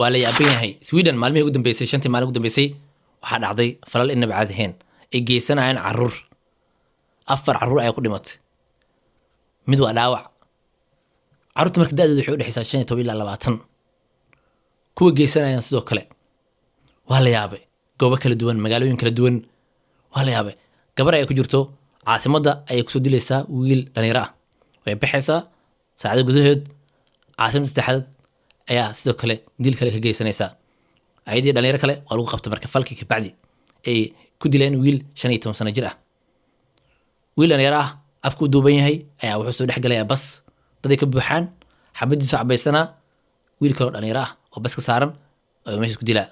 ولا يابينهاي سويدن مالمي ugu dambeysay shantii maalin ugu dambeysay waxa dhacday falal in bacaadheen ay geysanayaan carruur afar carruur ay ku dhimatay mid waa dhaawac carruurta markii da'doodu waxay u dhaxaysaa 15 ilaa 20 kuwa geysanayaan sidoo kale waa la yaabay goobo kala duwan magaalooyin kala duwan waa la yaabay gabar ay ku jirto caasimadda ay ku soo dilaysaa wiil dhalinyaro ah way baxaysaa saacado gudaheed caasimada saddexaad ayaa sidoo kale dil kale ka geysanaysaa ayadii dhalinyaro kale waa lagu qabtay marka falkii ka bacdi ay ku dileen wiil 15 sano jir ah wiil dhalinyaro ah afku duuban yahay ayaa wuxuu soo dhaxgalayaa bas dad ay ka buuxaan xabadiisu cabaysana wiil kale dhalinyaro ah oo bas ka saaran oo meesha ku dilaa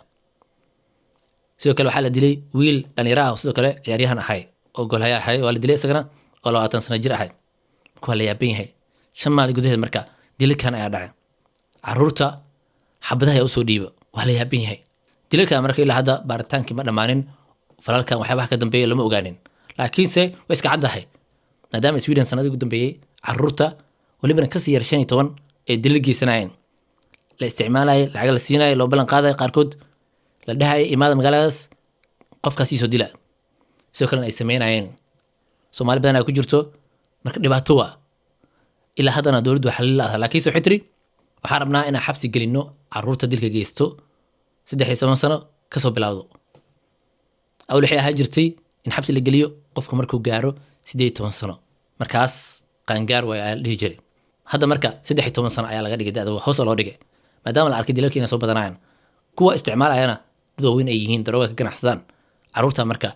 sidoo kale waxaa la dilay wiil dhalinyaro ah sidoo kale ciyaaryahan ahay oo goolhaya ahay waa la dilay isagana oo 20 sano jir ahay kuwa la yaabin yahay shan maalin gudaheed marka dilkan ayaa dhacay carruurta xabadaha u soo dhiibo waa la yaabin yahay dilka marka ilaa hadda baaritaankii ma dhamaanin falalkan waxyaabaha ka dambeeyay lama ogaanin laakiinse way iska caddahay maadaama Sweden sanadii ugu dambeeyay carruurta waliba ka sii yar 15 ee dil geysanayeen la isticmaalay lacag la siinay loo balan qaaday qaarkood la dhahay imaada magaaladaas qofkaas soo dila sidoo kale ay sameynayeen Soomaali badan ay ku jirto marka dhibaato waa ilaa haddana dawladdu xalil lahayd laakiin soo xitri waxaan rabnaa inaan xabsi gelino carruurta dilka geysto 13 sano ka soo bilaawdo awl waxay ahaa jirtay in xabsi la geliyo qofka markuu gaaro 18 sano markaas qaangaar way ay dhihi jiray hadda marka 13 sano ayaa laga dhigay da'da hoos loo dhigay maadaama la arkay dilalka inay soo badanayaan kuwa isticmaalayana dad weyn ay yihiin darooga ka ganacsadaan carruurta marka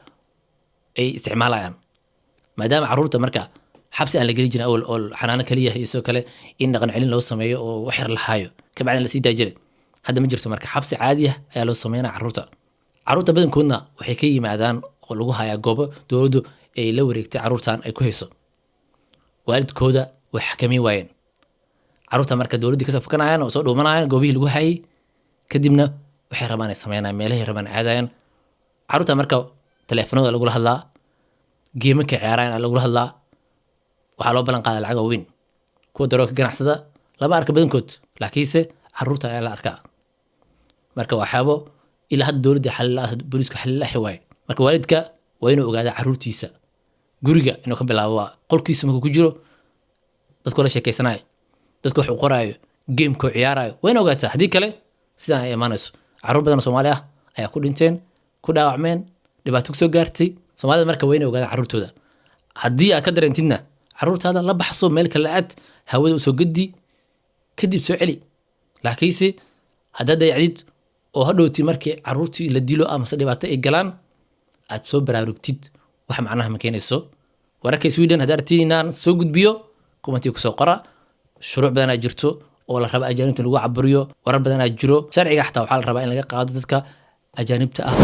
ay isticmaalayaan maadaama carruurta marka xabsi aan la gelin jirin oo xanaano kaliya iyo soo kale in dhaqan celin loo sameeyo oo wax yar la haayo ka bacdina la sii daajiray hadda ma jirto marka xabsi caadi ah ayaa loo sameeyaa carruurta badankoodna waxay ka yimaadaan oo lagu hayaa goobo dawladdu ay la wareegtay carruurtan ay ku hayso waalidkooda way xakameyn waayeen carruurta marka dawladdu ka safkanayaan oo soo dhuumanayaan goobihii lagu hayay kadibna waxay rabaan ay sameeyaan meelaha rabaan aadayaan carruurta marka telefoonada lagu hadlaa geemka ciyaarayaan lagu hadlaa waxaa loo balan qaaday lacag weyn kuwa darooga ganacsada laba arka badankood laakiinse carruurta ayaa la arkaa marka waxaabo ilaa hadda dawladda xalil ah booliska xalil ah way marka waalidka waa inuu ogaado carruurtiisa guriga inuu ka bilaabo qolkiisa markuu ku jiro dadku la sheekaysanay dadku wax u qoraayo geemko ciyaarayo waa inuu ogaataa hadii kale sidaan ay imaanayso carruur badan oo Soomaali ah ayaa ku dhinteen ku dhaawacmeen dhibaato ku soo gaartay Soomaalida marka waa inuu ogaado carruurtooda hadii aad ka dareentidna carruurtaada la baxso meel kale aad hawada soo gadi kadib soo celi laakiinse hadda dayacdid oo hadhowti markii carruurtii la dilo ama dhibaato ay galaan aad soo baraarugtid wax macnaha ma keenayso wararka Sweden hadartiinaan soo gudbiyo kumantii ku soo qora shuruuc badan jirto oo la raba ajaanibta lagu caburiyo warar badan jiro sharciga xataa waxa la rabaa in laga qaado dadka ajaanibta ah